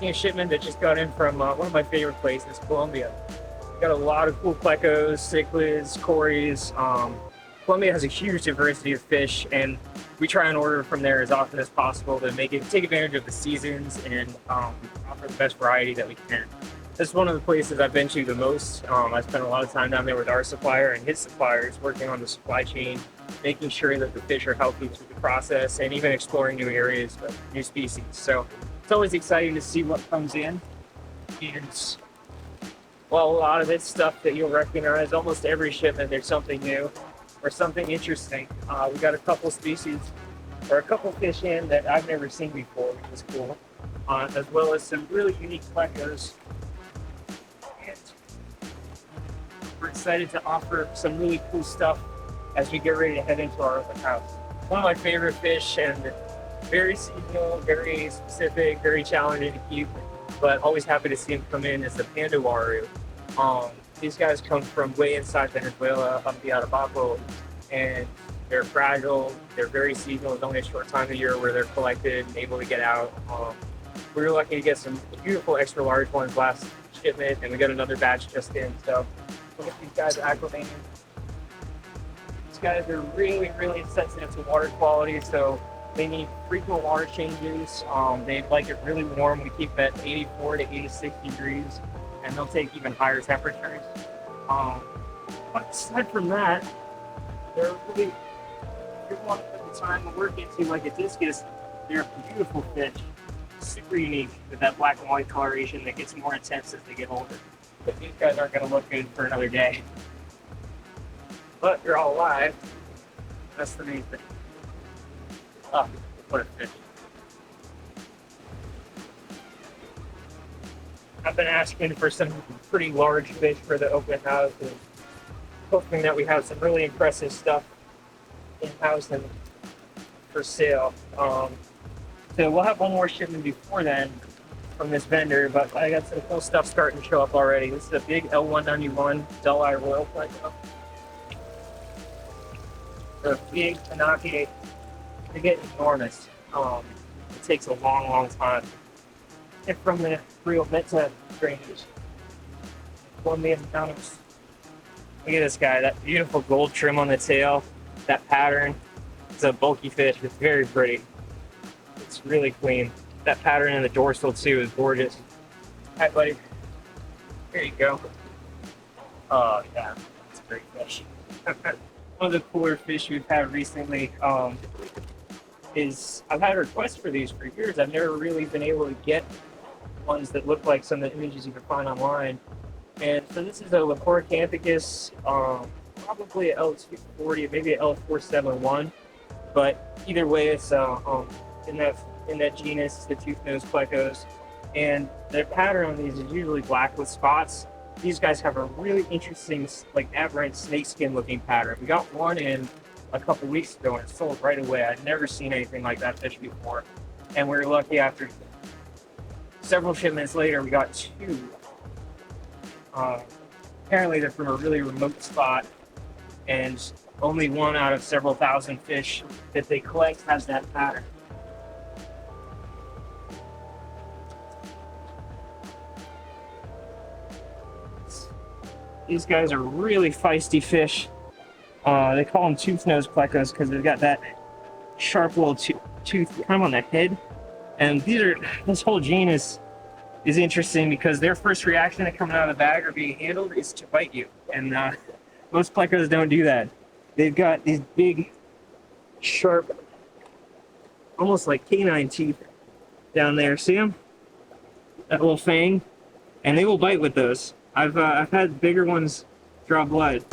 unpacking a shipment that just got in from one of my favorite places, Colombia. We got a lot of cool plecos, cichlids, cories. Colombia has a huge diversity of fish, and we try and order from there as often as possible to take advantage of the seasons and offer the best variety that we can. This is one of the places I've been to the most. I spent a lot of time down there with our supplier and his suppliers, working on the supply chain, making sure that the fish are healthy through the process, and even exploring new areas, new species. So it's always exciting to see what comes in. And well, a lot of it's stuff that you'll recognize. Almost every shipment, there's something new or something interesting. We got a couple species or a couple fish in that I've never seen before, which is cool, as well as some really unique plecos. And we're excited to offer some really cool stuff as we get ready to head into our open house. One of my favorite fish, and very seasonal, very specific, very challenging to keep, but always happy to see them come in, is the panda waru. These guys come from way inside Venezuela, up the Atabapo, and they're fragile. They're very seasonal. There's only a short time of year where they're collected and able to get out. We were lucky to get some beautiful extra large ones last shipment, and we got another batch just in. So we'll get these guys acclimated. These guys are really, really sensitive to water quality, so they need frequent water changes. They like it really warm. We keep it at 84 to 86 degrees, and they'll take even higher temperatures. But aside from that, they're really, if you want to put the time and work into like a discus, they're a beautiful fish, super unique with that black and white coloration that gets more intense as they get older. But these guys aren't going to look good for another day. But they're all alive. That's the main thing. Oh, what a fish. I've been asking for some pretty large fish for the open house, and hoping that we have some really impressive stuff in-house and for sale. So we'll have one more shipment before then from this vendor, but I got some cool stuff starting to show up already. This is a big L191 dull-eye royal pleco. The big Tanake, they get enormous. It takes a long, long time. And from the Rio Meta drainage, Colombian Thanos. Look at this guy, that beautiful gold trim on the tail, that pattern. It's a bulky fish, it's very pretty. It's really clean. That pattern in the dorsal too is gorgeous. Hi buddy, here you go. Oh yeah, it's a great fish. One of the cooler fish we've had recently is, I've had requests for these for years. I've never really been able to get ones that look like some of the images you can find online. And so this is a Leporicanthicus, probably an L240, maybe an L471. But either way, it's in that genus, the tooth-nosed plecos. And the pattern on these is usually black with spots. These guys have a really interesting, like aberrant snakeskin looking pattern. We got one in a couple weeks ago and it sold right away. I'd never seen anything like that fish before. And we were lucky, after several shipments later, we got two. Apparently they're from a really remote spot, and only one out of several thousand fish that they collect has that pattern. These guys are really feisty fish. They call them tooth-nosed plecos because they've got that sharp little tooth kind of on the head. And this whole genus is interesting because their first reaction to coming out of the bag or being handled is to bite you. And most plecos don't do that. They've got these big, sharp, almost like canine teeth down there. See them? That little fang. And they will bite with those. I've had bigger ones draw blood.